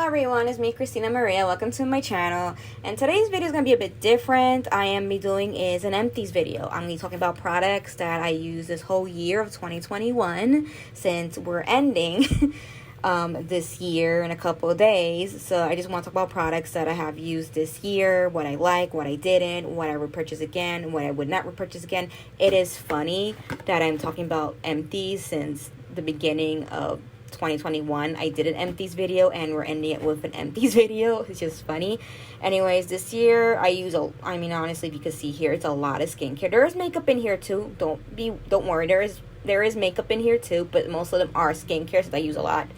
everyone, it's me, Krystina Maria. Welcome to my channel. And today's video is going to be a bit different. I am doing an empties video. I'm going to be talking about products that I used this whole year of 2021 since we're ending this year in a couple of days. So I just want to talk about products that I have used this year, what I like, what I didn't, what I repurchase again, what I would not repurchase again. It is funny that I'm talking about empties since the beginning of 2021. I did an empties video and we're ending it with an empties video. It's just funny. Anyways, this year I use honestly, you can see here it's a lot of skincare. There is makeup in here too. Don't worry, there is makeup in here too, but most of them are skincare, so I use a lot.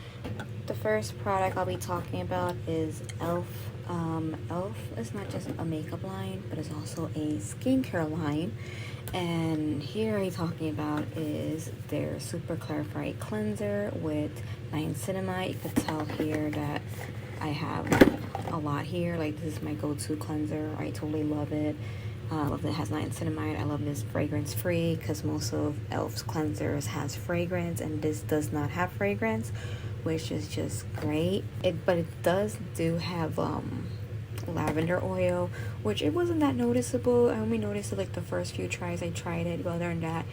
The first product I'll be talking about is e.l.f. e.l.f. is not just a makeup line, but it's also a skincare line. And here I'm talking about is their SuperClarify Cleanser with Niacinamide. You can tell here that I have a lot here. Like, this is my go-to cleanser. I totally love it. I love that it has niacinamide. I love this fragrance free because most of e.l.f.'s cleansers has fragrance and this does not have fragrance, which is just great. But it does have lavender oil, which it wasn't that noticeable. I only noticed it like the first few tries I tried it. But other than that,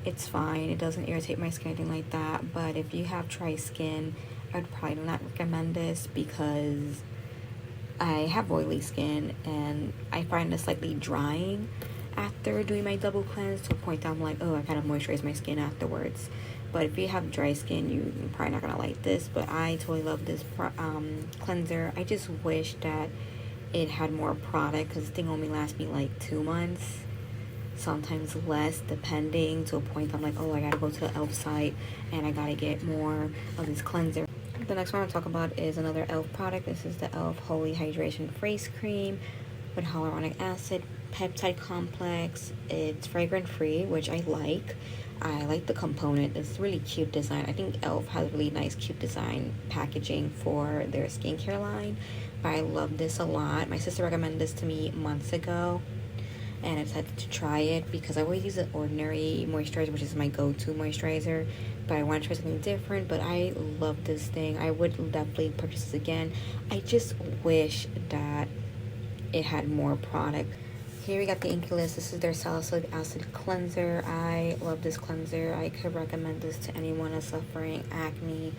it's fine. It doesn't irritate my skin, anything like that. But if you have dry skin, I'd probably not recommend this because I have oily skin and I find it slightly drying after doing my double cleanse to a point that I'm like, oh, I gotta moisturize my skin afterwards. But if you have dry skin, you're probably not gonna like this. But I totally love this cleanser. I just wish that it had more product because this thing only lasts me like 2 months, sometimes less, depending, to a point I'm like, oh, I gotta go to the e.l.f. site and I gotta get more of this cleanser. The next one I'm talking about is another e.l.f. product. This is the e.l.f. Holy Hydration Face Cream with hyaluronic acid, peptide complex. It's fragrance free, which I like. I like the component. It's really cute design. I think e.l.f. has really nice cute design packaging for their skincare line. But I love this a lot. My sister recommended this to me months ago and I decided to try it because I always use an ordinary moisturizer, which is my go-to moisturizer, but I want to try something different. But I love this thing. I would definitely purchase this again. I just wish that it had more product. Here we got the INKEY list. This is their Salicylic acid cleanser. I love this cleanser. I could recommend this to anyone that's suffering acne,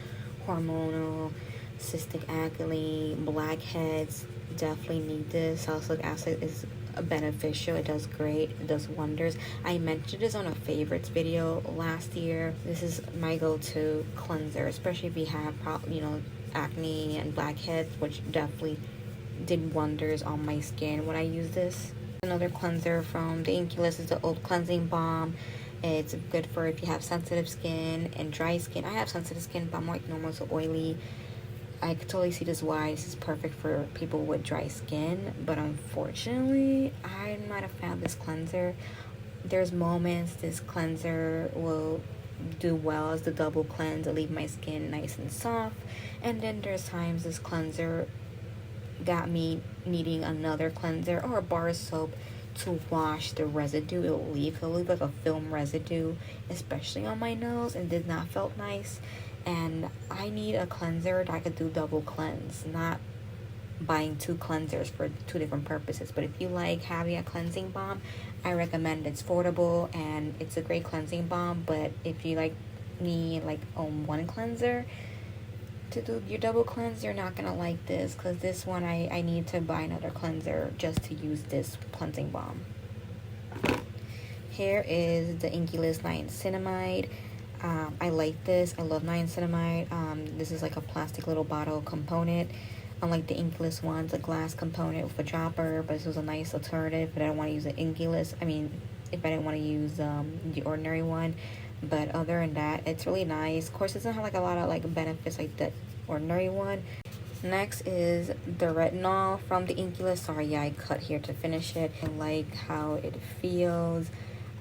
hormonal, cystic acne, blackheads. Definitely need this. Salicylic acid is beneficial. It does great. It does wonders. I mentioned this on a favorites video last year. This is my go-to cleanser, especially if you have acne and blackheads, which definitely did wonders on my skin when I use this. Another cleanser from the INKEY list is the Old Cleansing Balm. It's good for if you have sensitive skin and dry skin. I have sensitive skin, but I'm like normal, so oily. I could totally see this why this is perfect for people with dry skin, but unfortunately, I'm not a fan of this cleanser. There's moments this cleanser will do well as the double cleanse, leave my skin nice and soft, and then there's times this cleanser got me needing another cleanser or a bar of soap to wash the residue. It'll leave like a film residue, especially on my nose, and did not felt nice. And I need a cleanser that I could do double cleanse, not buying 2 cleansers for 2 different purposes. But if you like having a cleansing balm, I recommend it. It's affordable and it's a great cleansing balm. But if you need one cleanser to do your double cleanse, you're not gonna like this, because this one I need to buy another cleanser just to use this cleansing balm. Here is the INKEY list Niacinamide. I like this. I love niacinamide. This is like a plastic little bottle component. Unlike the INKEY list ones, a glass component with a dropper, but this was a nice alternative. But I don't want to use the INKEY list. I mean, if I didn't want to use the ordinary one. But other than that, it's really nice. Of course, it doesn't have a lot of benefits like the ordinary one. Next is the Retiniol from the INKEY list. Sorry, yeah, I cut here to finish it. I like how it feels.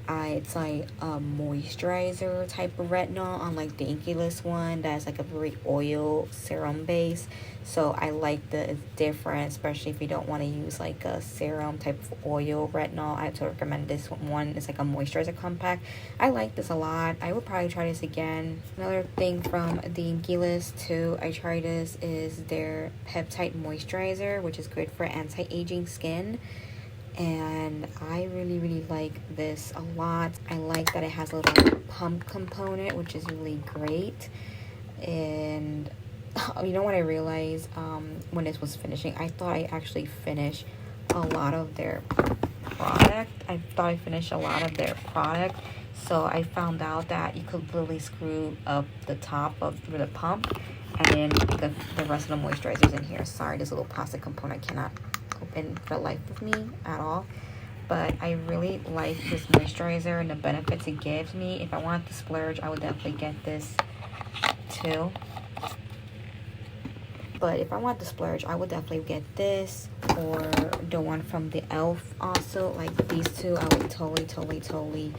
It's like a moisturizer type of retinol, unlike the INKEY one that's like a very oil serum base. So I like the it's different, especially if you don't want to use like a serum type of oil retinol. I totally recommend this one. It's like a moisturizer compact. I like this a lot. I would probably try this again. Another thing from the INKEY too, I tried this, is their Peptide moisturizer, which is good for anti-aging skin. And I really like this a lot. I like that it has a little pump component, which is really great. And you know what I realized when this was finishing, I thought I actually finished a lot of their product. So I found out that you could literally screw up the top of the pump, and then the rest of the moisturizers in here. Sorry, this little plastic component I cannot open for the life of me at all. But I really like this moisturizer and the benefits it gives me. If I wanted to splurge, I would definitely get this too. But if I want to splurge, I would definitely get this or the one from the e.l.f. also. Like these two, I would totally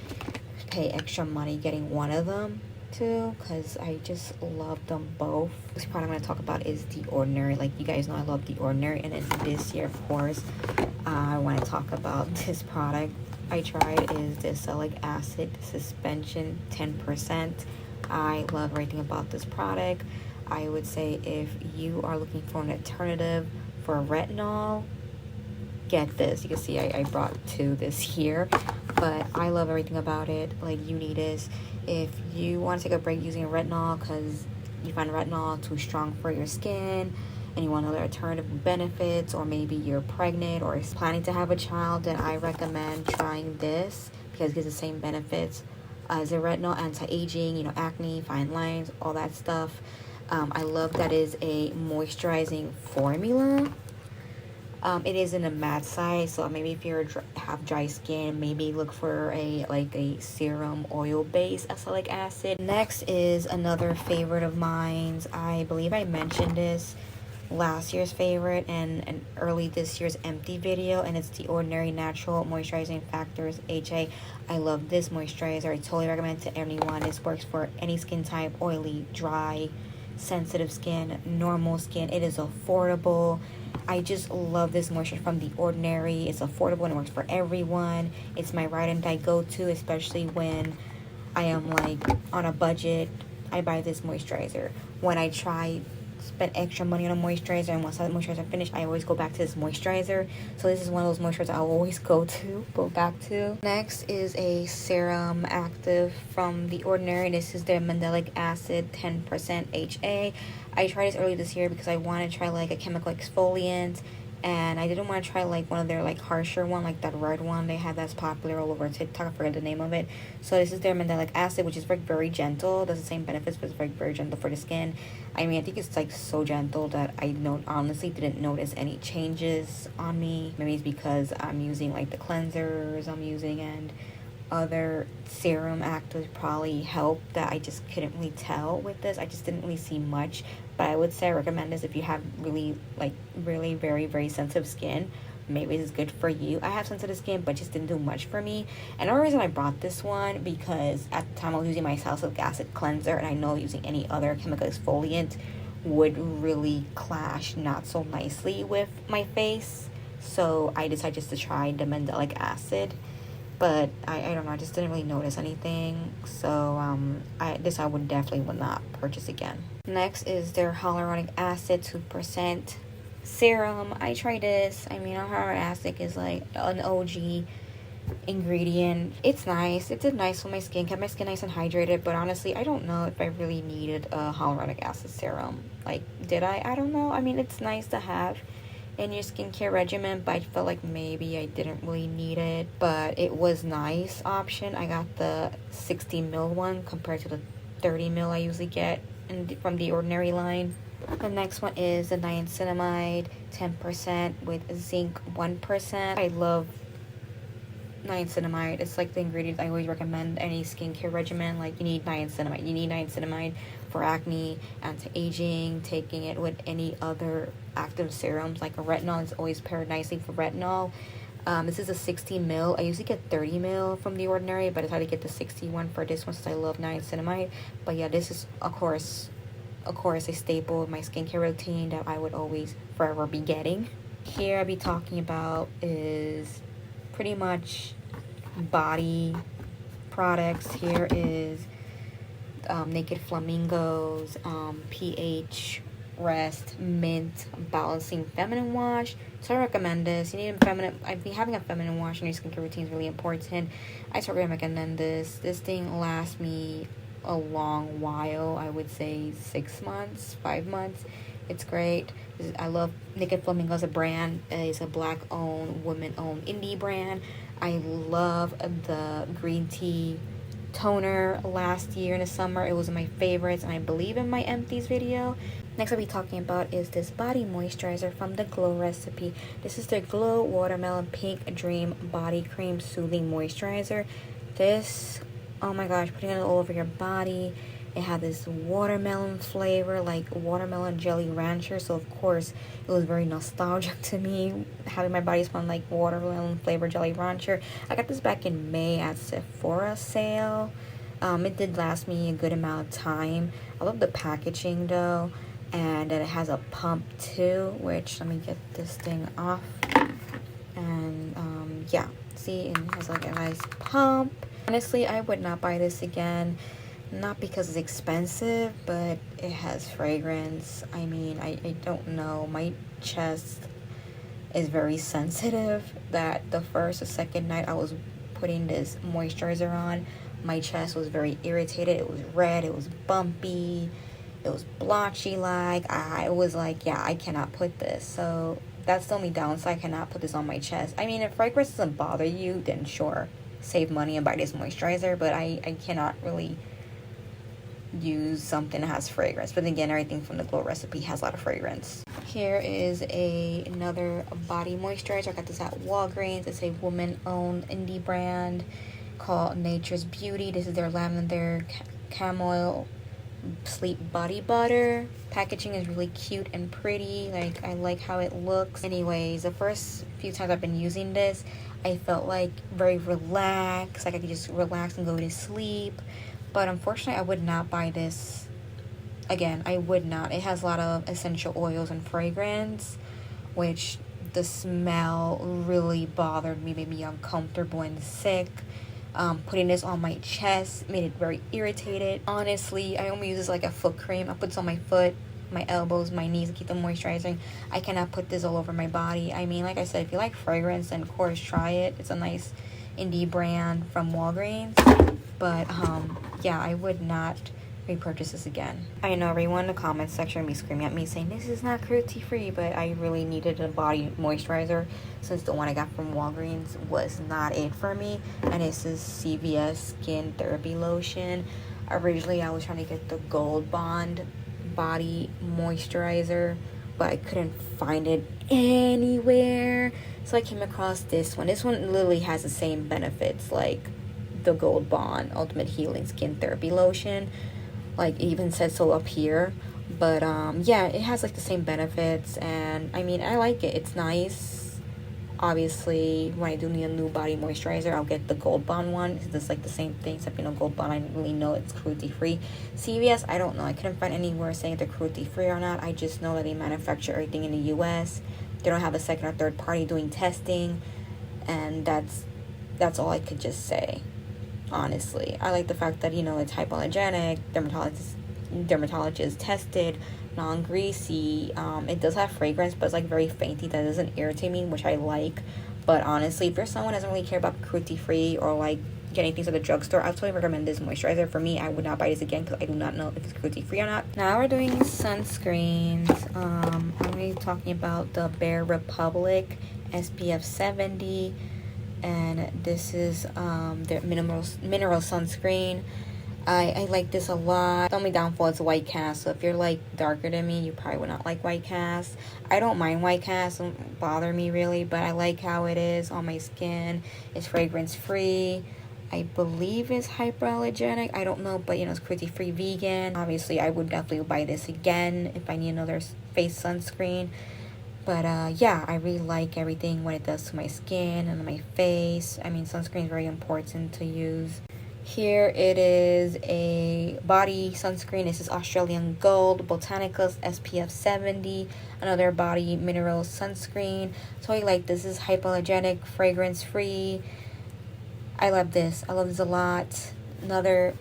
pay extra money getting one of them too, because I just love them both. This product I'm going to talk about is The Ordinary. Like you guys know, I love The Ordinary, and then this year, of course, I want to talk about this product I tried is the Azelaic Acid Suspension 10%. I love everything about this product. I would say if you are looking for an alternative for retinol, get this. You can see I brought two this year, but I love everything about it. Like you need this if you want to take a break using a retinol because you find retinol too strong for your skin and you want other alternative benefits, or maybe you're pregnant or is planning to have a child, then I recommend trying this because it gives the same benefits as a retinol, anti-aging, you know, acne, fine lines, all that stuff. I love that it is a moisturizing formula. It is in a matte size, so maybe if you have dry skin, maybe look for a serum oil based azelaic acid. Next is another favorite of mine. I believe I mentioned this last year's favorite and early this year's empty video, and it's The Ordinary Natural Moisturizing Factors HA. I love this moisturizer. I totally recommend it to anyone. This works for any skin type: oily, dry, sensitive skin, normal skin. It is affordable. I just love this moisturizer from The Ordinary. It's affordable and it works for everyone. It's my ride and die go-to, especially when I am like on a budget. I buy this moisturizer. When I spend extra money on a moisturizer, and once that moisturizer finished, I always go back to this moisturizer. So this is one of those moisturizers I'll always go back to. Next is a serum active from The Ordinary. This is their Mandelic Acid 10% HA. I tried this early this year because I wanted to try like a chemical exfoliant, and I didn't want to try like one of their like harsher one, like that red one they have that's popular all over TikTok. I forget the name of it. So this is their Mandelic Acid, which is very gentle. Does the same benefits, but it's very gentle for the skin. I mean, I think it's like so gentle that I honestly didn't notice any changes on me. Maybe it's because I'm using like the cleansers I'm using and other serum actives probably help that I just couldn't really tell with this. I just didn't really see much, but I would say I recommend this if you have really very sensitive skin. Maybe this is good for you. I have sensitive skin, but just didn't do much for me. And the reason I brought this one, because at the time I was using my Salicylic acid cleanser, and I know using any other chemical exfoliant would really clash not so nicely with my face. So I decided just to try the Mandelic Acid. But I don't know, I just didn't really notice anything. So I would definitely not purchase again. Next is their Hyaluronic Acid 2% serum. I tried this. I mean, hyaluronic acid is like an OG ingredient. It's nice. It did nice for my skin, kept my skin nice and hydrated. But honestly, I don't know if I really needed a hyaluronic acid serum. Like, did I? I don't know. I mean, it's nice to have in your skincare regimen, but I felt like maybe I didn't really need it. But it was nice option. I got the 60 ml one compared to the 30 ml I usually get from The Ordinary line. The next one is the Niacinamide 10% with zinc 1%. I love niacinamide. It's like the ingredient I always recommend any skincare regimen. Like, you need niacinamide. You need niacinamide for acne, anti-aging, taking it with any other active serums like a retinol is always paired nicely for retinol. This is a 60 mil. I usually get 30 mil from The Ordinary, but I decided to get the 61 for this one since I love Niacinamide. But yeah, this is of course a staple of my skincare routine that I would always forever be getting. Here I'll be talking about is pretty much body products. Here is Naked Flamingo's PHrest Mint Balancing Feminine Wash. So I recommend this. You need a feminine. I've been having a feminine wash in your skincare routine is really important. I totally recommend this. This thing lasts me a long while. I would say 6 months, 5 months. It's great. I love Naked Flamingo as a brand. It's a black-owned, women-owned indie brand. I love the green tea toner last year in the summer. It was my favorites, and I believe in my Empties video. Next I'll be talking about is this body moisturizer from the Glow recipe. This is their Glow Watermelon Pink Dream Body Cream Soothing Moisturizer. This, oh my gosh, putting it all over your body. It had this watermelon flavor, like watermelon jelly rancher. So of course it was very nostalgic to me, having my body smell like watermelon flavor jelly rancher. I got this back in May at Sephora sale. It did last me a good amount of time. I love the packaging though, and then it has a pump too, which, let me get this thing off. And yeah, see, it has like a nice pump. Honestly, I would not buy this again. Not because it's expensive, but it has fragrance. I mean, I don't know. My chest is very sensitive that the first or second night I was putting this moisturizer on, my chest was very irritated. It was red. It was bumpy. It was blotchy. Like, I was like, yeah, I cannot put this. So that's the only downside. I cannot put this on my chest. I mean, if fragrance doesn't bother you, then sure, save money and buy this moisturizer. But I cannot really use something that has fragrance. But again, everything from the Glow recipe has a lot of fragrance. Here is another body moisturizer. I got this at Walgreens. It's a woman-owned indie brand called Nature's Beauty. This is their lavender chamomile sleep body butter. Packaging is really cute and pretty. Like, I like how it looks. Anyways, the first few times I've been using this, I felt like very relaxed, like I could just relax and go to sleep. But unfortunately, I would not buy this again. I would not. It has a lot of essential oils and fragrance, which the smell really bothered me, made me uncomfortable and sick. Putting this on my chest made it very irritated. Honestly, I only use this like a foot cream. I put this on my foot, my elbows, my knees to keep them moisturizing. I cannot put this all over my body. I mean, like I said, if you like fragrance, then of course try it. It's a nice indie brand from Walgreens. But yeah, I would not repurchase this again. I know everyone in the comments section will be screaming at me saying this is not cruelty free, but I really needed a body moisturizer since the one I got from Walgreens was not it for me. And this is CVS Skin Therapy Lotion. Originally I was trying to get the Gold Bond body moisturizer, but I couldn't find it anywhere, so I came across this one. This one literally has the same benefits like the Gold Bond Ultimate Healing Skin Therapy Lotion. Like, it even says so up here. But yeah, it has like the same benefits, and I mean, I like it. It's nice. Obviously, when I do need a new body moisturizer, I'll get the Gold Bond one. It's just like the same thing, except, you know, Gold Bond, I didn't really know it's cruelty free. CVS, I don't know. I couldn't find anywhere saying they're cruelty free or not. I just know that they manufacture everything in the US. They don't have a second or third party doing testing, and that's all I could just say. Honestly, I like the fact that, you know, it's hypoallergenic, dermatologist tested, non-greasy. It does have fragrance, but it's like very fainty, that doesn't irritate me, which I like. But honestly, if you're someone who doesn't really care about cruelty free or like getting things at the drugstore, I would totally recommend this moisturizer. For me, I would not buy this again because I do not know if it's cruelty free or not. Now we're doing sunscreens. I'm going to be talking about the Bare Republic SPF 70. And this is their mineral sunscreen. I like this a lot. The only downfall is white cast. So if you're like darker than me, you probably would not like white cast. I don't mind white cast. It doesn't bother me really, but I like how it is on my skin. It's fragrance free. I believe it's hypoallergenic. I don't know, but you know, it's cruelty free, vegan. Obviously, I would definitely buy this again if I need another face sunscreen. But yeah, I really like everything, what it does to my skin and my face. I mean, sunscreen is very important to use. Here it is, a body sunscreen. This is Australian Gold, Botanical's SPF 70, another body mineral sunscreen. So I like this. This is hypoallergenic, fragrance free. I love this. I love this a lot. Another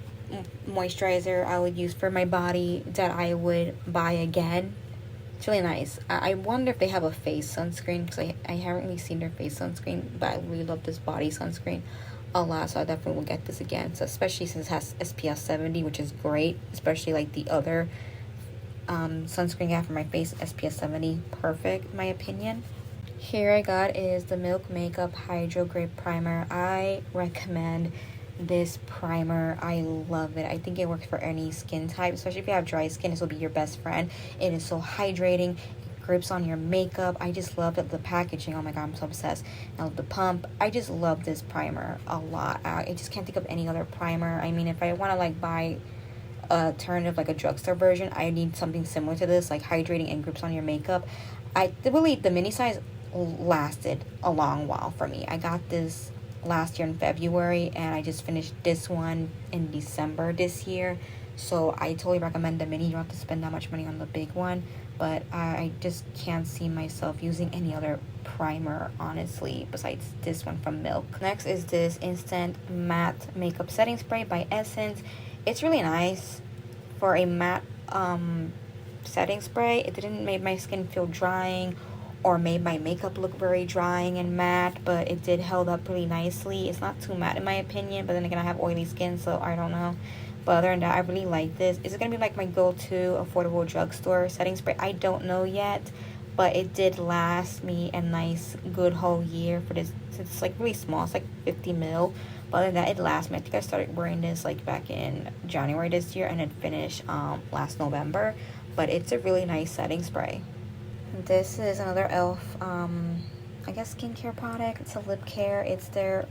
moisturizer I would use for my body that I would buy again. It's really nice. I wonder if they have a face sunscreen, because I haven't really seen their face sunscreen, but I really love this body sunscreen a lot, so I definitely will get this again. So especially since it has SPF 70, which is great, especially like the other sunscreen I have for my face, SPF 70, perfect in my opinion. Here I got is the Milk Makeup Hydro Grip Primer. I recommend this primer. I love it. I think it works for any skin type, especially if you have dry skin. This will be your best friend. It is so hydrating. It grips on your makeup. I just love it. The packaging, oh my god, I'm so obsessed. I love the pump. I just love this primer a lot. I just can't think of any other primer. I mean, if I want to like buy alternative, like a drugstore version, I need something similar to this, like hydrating and grips on your makeup. I believe the mini size lasted a long while for me. I got this last year in February, and I just finished this one in December this year. So I totally recommend the mini. You don't have to spend that much money on the big one, but I just can't see myself using any other primer, honestly, besides this one from Milk. Next is this Instant Matte Makeup Setting Spray by Essence. It's really nice for a matte setting spray. It didn't make my skin feel drying or made my makeup look very drying and matte, but it did held up really nicely. It's not too matte in my opinion, but then again, I have oily skin, so I don't know. But other than that, I really like this. Is it gonna be like my go-to affordable drugstore setting spray? I don't know yet, but it did last me a nice good whole year for this. It's like really small, it's like 50 ml, but other than that, it lasts me. I think I started wearing this like back in January this year, and it finished last November, but it's a really nice setting spray. This is another e.l.f. I guess skincare product. It's a lip care. It's their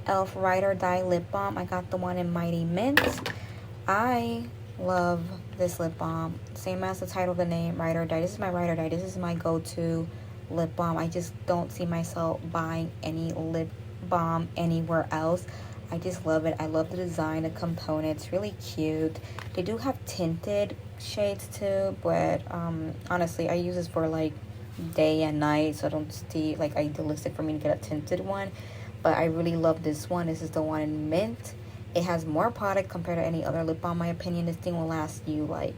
e.l.f. Ride or Die lip balm. I got the one in Mighty Mint. I love this lip balm. Same as the title of the name, Ride or Die. This is my Ride or Die. This is my go-to lip balm. I just don't see myself buying any lip balm anywhere else. I just love it. I love the design, the components, really cute. They do have tinted shades too, but honestly, I use this for like day and night, so I don't see like idealistic for me to get a tinted one. But I really love this one. This is the one in Mint. It has more product compared to any other lip balm, in my opinion. This thing will last you like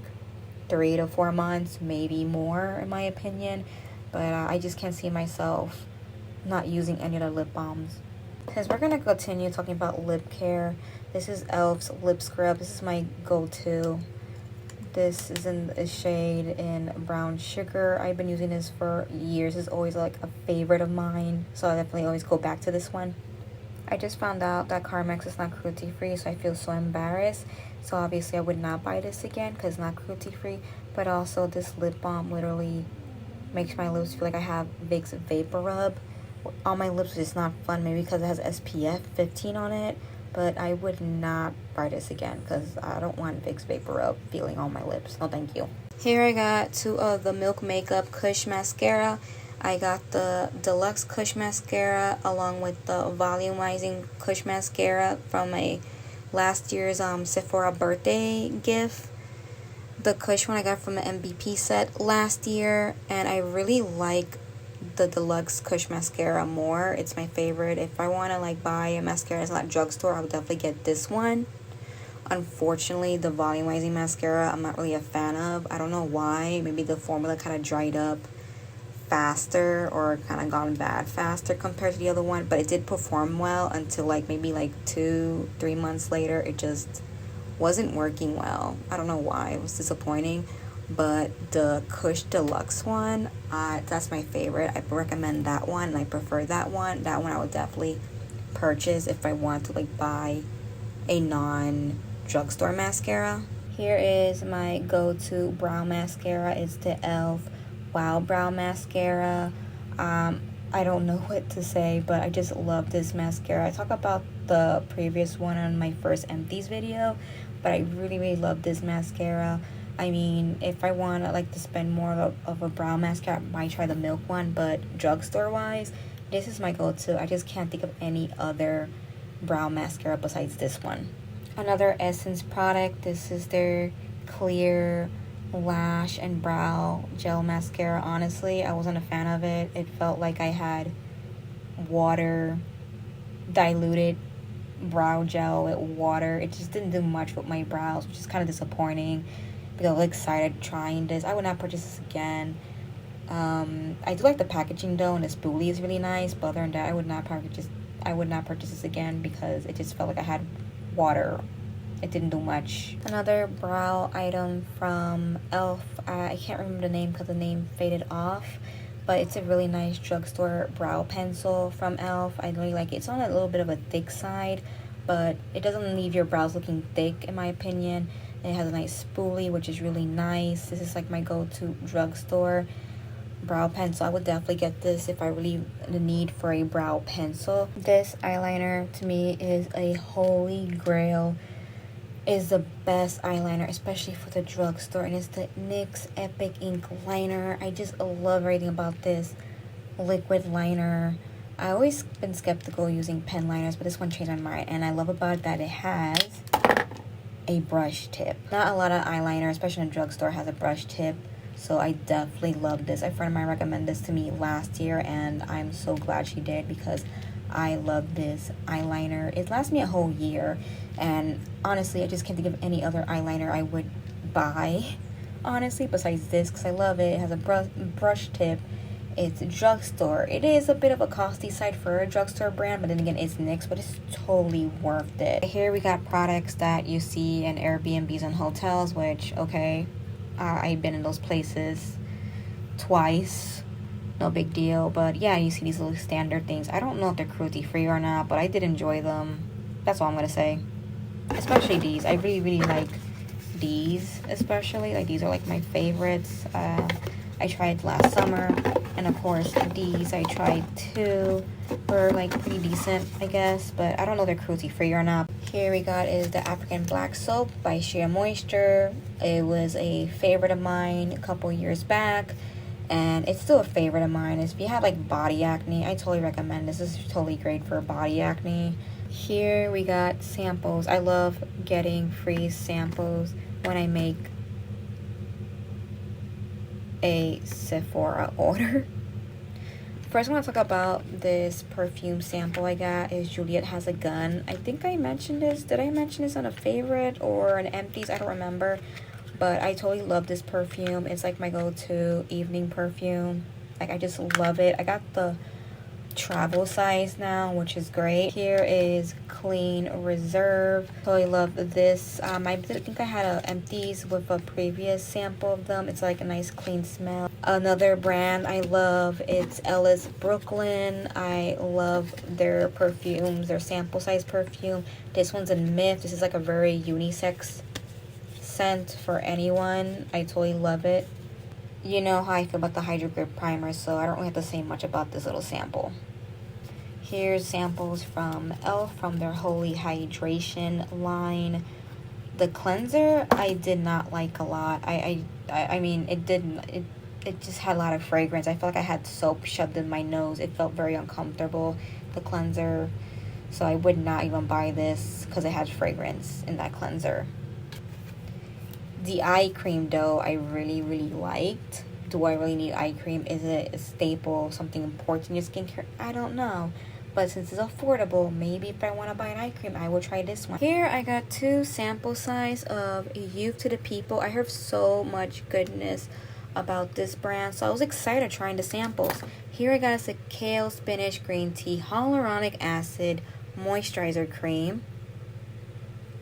3 to 4 months, maybe more in my opinion. But I just can't see myself not using any other lip balms. Because we're going to continue talking about lip care. This is e.l.f.'s lip scrub. This is my go-to. This is in a shade in Brown Sugar. I've been using this for years. It's always like a favorite of mine, so I definitely always go back to this one. I just found out that Carmex is not cruelty-free, so I feel so embarrassed. So obviously I would not buy this again because it's not cruelty-free. But also this lip balm literally makes my lips feel like I have Vicks Vapor Rub on my lips, which is not fun, maybe because it has SPF 15 on it. But I would not buy this again because I don't want Vicks Vapor Rub feeling on my lips. No, thank you. Here I got 2 of the Milk Makeup Kush Mascara. I got the Deluxe Kush Mascara along with the Volumizing Kush Mascara from my last year's Sephora birthday gift. The Kush one I got from the MVP set last year, and I really like the Deluxe Kush Mascara more. It's my favorite. If I want to like buy a mascara that's not drugstore, I would definitely get this one. Unfortunately, the Volumizing Mascara I'm not really a fan of. I don't know why. Maybe the formula kind of dried up faster or kind of gone bad faster compared to the other one, but it did perform well until like maybe like 2-3 months later. It just wasn't working well. I don't know why. It was disappointing. But the Kush Deluxe one, that's my favorite. I recommend that one, and I prefer that one. That one I would definitely purchase if I want to like buy a non-drugstore mascara. Here is my go-to brow mascara. It's the e.l.f. Wow Brow Mascara. I don't know what to say, but I just love this mascara. I talked about the previous one on my first Empties video, but I really love this mascara. I mean, if I want to like to spend more of a brow mascara, I might try the Milk one, but drugstore wise, this is my go-to. I just can't think of any other brow mascara besides this one. Another Essence product, this is their clear lash and brow gel mascara. Honestly, I wasn't a fan of it. It felt like I had water diluted brow gel with water. It just didn't do much with my brows, which is kind of disappointing because I was excited trying this. I would not purchase this again. I do like the packaging though, and the spoolie is really nice, but other than that, I would not purchase this again because it just felt like I had water. It didn't do much. Another brow item from e.l.f. I can't remember the name because the name faded off, but it's a really nice drugstore brow pencil from e.l.f. I really like it. It's on a little bit of a thick side, but it doesn't leave your brows looking thick in my opinion. It has a nice spoolie, which is really nice. This is like my go-to drugstore brow pencil. I would definitely get this if I really the need for a brow pencil. This eyeliner to me is a holy grail. Is the best eyeliner, especially for the drugstore, and it's the NYX Epic Ink Liner. I just love everything about this liquid liner. I always been skeptical using pen liners, but this one changed my mind, and I love about it that it has a brush tip. Not a lot of eyeliner, especially in a drugstore, has a brush tip, so I definitely love this. A friend of mine recommended this to me last year, and I'm so glad she did because I love this eyeliner. It lasts me a whole year, and honestly, I just can't think of any other eyeliner I would buy, honestly, besides this, because I love it. It has a brush tip. It's a drugstore. It is a bit of a costly side for a drugstore brand, but then again, it's NYX, but it's totally worth it. Here we got products that you see in Airbnbs and hotels, which, okay, I've been in those places twice. No big deal, but yeah, you see these little standard things. I don't know if they're cruelty free or not, but I did enjoy them. That's all I'm gonna say. Especially these. I really like these, especially. Like, these are like my favorites. I tried last summer, and of course these I tried too. Were like pretty decent, I guess, but I don't know if they're cruelty free or not. Here we got is the African Black Soap by Sheer Moisture. It was a favorite of mine a couple years back, and it's still a favorite of mine. If you have like body acne, I totally recommend this. This is totally great for body acne. Here we got samples. I love getting free samples when I make a Sephora order. First, I want to talk about this perfume sample I got. Is Juliet Has a Gun. I think I mentioned this. Did I mention this on a favorite or an Empties? I don't remember. But I totally love this perfume. It's like my go-to evening perfume. Like, I just love it. I got the travel size now, which is great. Here is Clean Reserve. Totally love this. I think I had a Empties with a previous sample of them. It's like a nice clean smell. Another brand I love, it's Ellis Brooklyn. I love their perfumes, their sample size perfume. This one's in Minth. This is like a very unisex scent for anyone. I totally love it. You know how I feel about the Hydro Grip Primer, so I don't really have to say much about this little sample. Here's samples from e.l.f. from their Holy Hydration line. The cleanser I did not like a lot. I mean, it just had a lot of fragrance. I felt like I had soap shoved in my nose. It felt very uncomfortable, the cleanser. So I would not even buy this because it had fragrance in that cleanser. The eye cream, though, I really liked. Do I really need eye cream? Is it a staple, something important in your skincare? I don't know. But since it's affordable, maybe if I want to buy an eye cream, I will try this one. Here, I got 2 sample size of Youth to the People. I heard so much goodness about this brand, so I was excited trying the samples. Here, I got a Kale Spinach Green Tea Hyaluronic Acid Moisturizer Cream.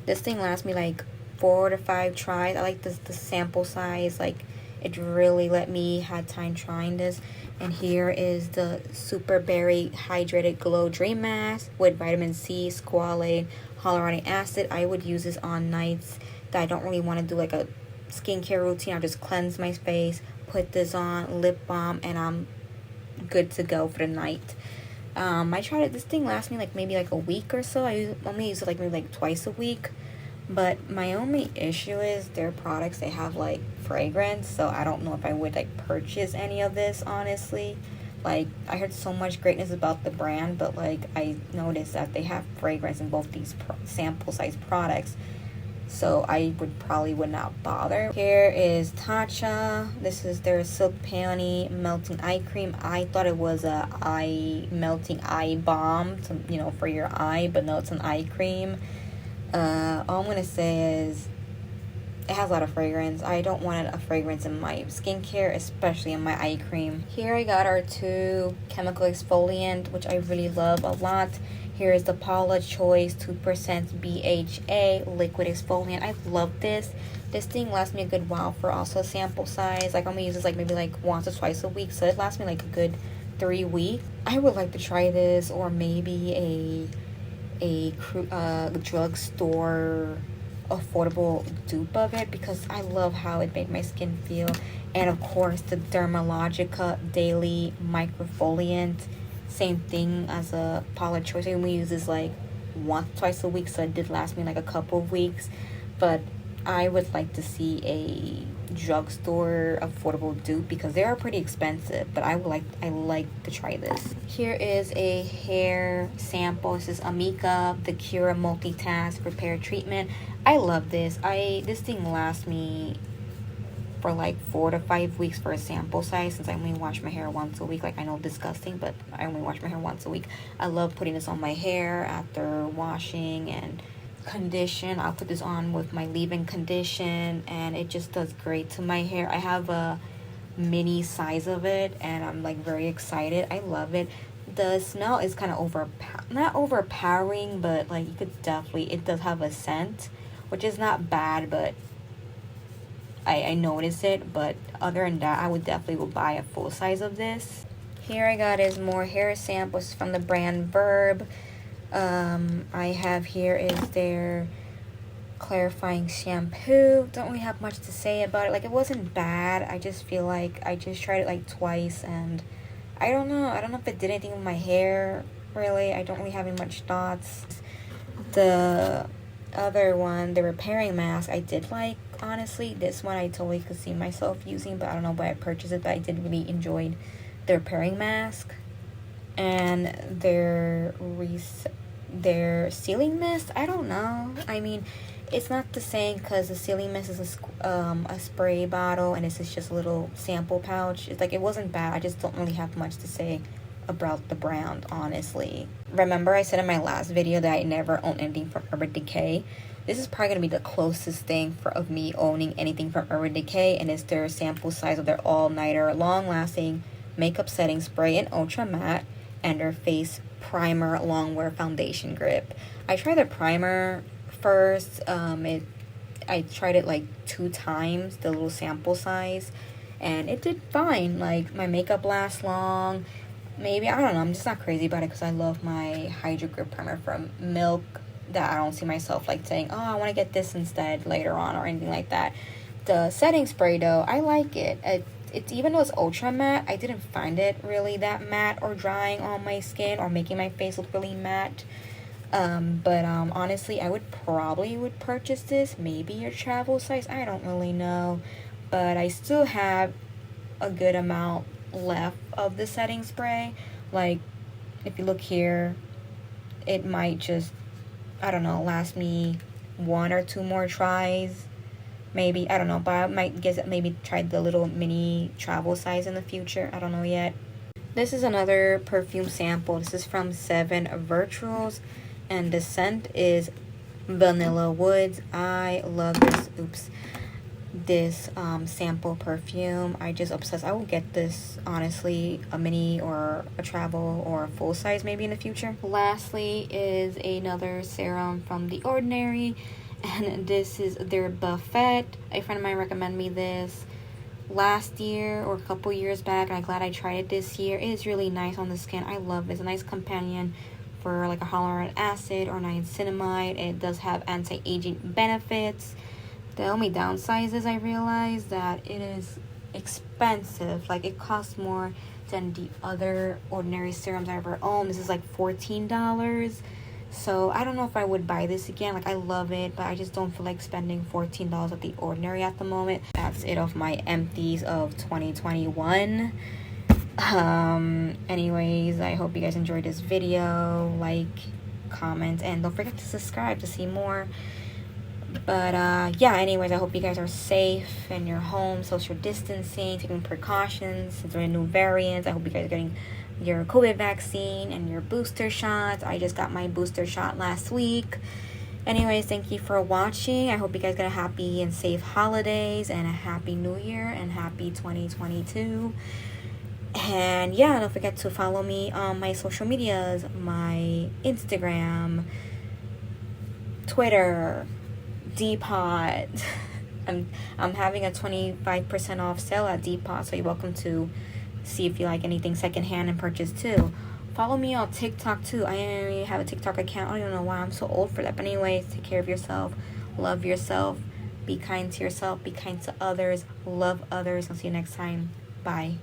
This thing lasts me like 4 to 5 tries. I like the sample size. Like, it really let me had time trying this. And here is the Super Berry Hydrated Glow Dream Mask with vitamin C, squalane, hyaluronic acid. I would use this on nights that I don't really want to do like a skincare routine. I'll just cleanse my face, put this on, lip balm, and I'm good to go for the night. I tried it. This thing lasts me like maybe like a week or so. I only use it like maybe like twice a week. But my only issue is their products, they have like fragrance, so I don't know if I would like purchase any of this, honestly. Like, I heard so much greatness about the brand, but like I noticed that they have fragrance in both these sample size products, so I would not bother. Here is Tatcha. This is their Silk Peony Melting Eye Cream. I thought it was a melting eye balm to, you know, for your eye, but no, it's an eye cream. All I'm gonna say is it has a lot of fragrance. I don't want a fragrance in my skincare, especially in my eye cream. Here I got our 2 chemical exfoliant, which I really love a lot. Here is the Paula Choice 2% BHA liquid exfoliant. I love this. This thing lasts me a good while for also sample size. Like, I'm gonna use this like maybe like once or twice a week, so it lasts me like a good 3 weeks. I would like to try this, or maybe a drugstore affordable dupe of it, because I love how it made my skin feel. And of course the Dermalogica Daily Microfoliant, same thing as a Paula Choice. I only use this like once, twice a week, so it did last me like a couple of weeks. But I would like to see a drugstore affordable dupe, because they are pretty expensive, but I like to try this. Here is a hair sample. This is Amika the Cura Multitask Repair Treatment. I love this. This thing lasts me for like 4 to 5 weeks for a sample size, since I only wash my hair once a week. Like, I know, disgusting, but I only wash my hair once a week. I love putting this on my hair after washing and condition. I'll put this on with my leave-in condition, and it just does great to my hair. I have a mini size of it, and I'm like very excited. I love it. The smell is kind of not overpowering, but like you could definitely, it does have a scent, which is not bad, but I notice it. But other than that, I would definitely buy a full size of this. Here I got is more hair samples from the brand Verb. I have here is their clarifying shampoo. Don't really have much to say about it. Like, it wasn't bad. I just feel like I just tried it like twice, and I don't know if it did anything with my hair, really. I don't really have any much thoughts. The other one, the repairing mask, I did like, honestly. This one I totally could see myself using, but I don't know why I purchased it. But I did really enjoy the repairing mask. And their sealing mist, I don't know. I mean, it's not the same, because the sealing mist is a spray bottle, and this is just a little sample pouch. It's like, it wasn't bad. I just don't really have much to say about the brand, honestly. Remember I said in my last video that I never own anything from Urban Decay? This is probably going to be the closest thing of me owning anything from Urban Decay, and it's their sample size of their all-nighter long-lasting makeup setting spray in ultra matte, and their face primer longwear foundation grip. I tried the primer first. I tried it like 2 times, the little sample size, and it did fine. Like, my makeup lasts long. Maybe, I don't know, I'm just not crazy about it, because I love my Hydro Grip primer from Milk, that I don't see myself like saying, oh, I want to get this instead later on, or anything like that. The setting spray though, I like it. It's even though it's ultra matte, I didn't find it really that matte or drying on my skin, or making my face look really matte. But honestly, I would probably purchase this, maybe a travel size, I don't really know. But I still have a good amount left of the setting spray. Like, if you look here, it might just, I don't know, last me 1 or 2 more tries. Maybe, I don't know, but I might guess maybe try the little mini travel size in the future. I don't know yet. This is another perfume sample. This is from 7 Virtuals, and the scent is Vanilla Woods. I love this sample perfume. I just obsessed. I will get this, honestly, a mini or a travel or a full size maybe in the future. Lastly is another serum from The Ordinary, and this is their Buffet. A friend of mine recommended me this last year or a couple years back, and I'm glad I tried it this year. It is really nice on the skin. I love it. It's a nice companion for like a hyaluronic acid or niacinamide. It does have anti-aging benefits. The only downside is I realized that it is expensive. Like, it costs more than the other Ordinary serums I ever owned. This is like $14. So I don't know if I would buy this again. Like, I love it, but I just don't feel like spending $14 at The Ordinary at the moment. That's it of my empties of 2021. Anyways, I hope you guys enjoyed this video. Like, comment, and don't forget to subscribe to see more. But yeah, anyways, I hope you guys are safe in your home, social distancing, taking precautions since there are new variants. I hope you guys are getting your COVID vaccine and your booster shots. I just got my booster shot last week. Anyways, thank you for watching. I hope you guys get a happy and safe holidays and a happy new year and happy 2022. And yeah, don't forget to follow me on my social medias, my Instagram, Twitter, Depot. I'm having a 25% off sale at Depot, so you're welcome to see if you like anything secondhand and purchase too. Follow me on TikTok too. I have a TikTok account. I don't know why I'm so old for that, but anyways, take care of yourself, love yourself, be kind to yourself, be kind to others, love others. I'll see you next time. Bye.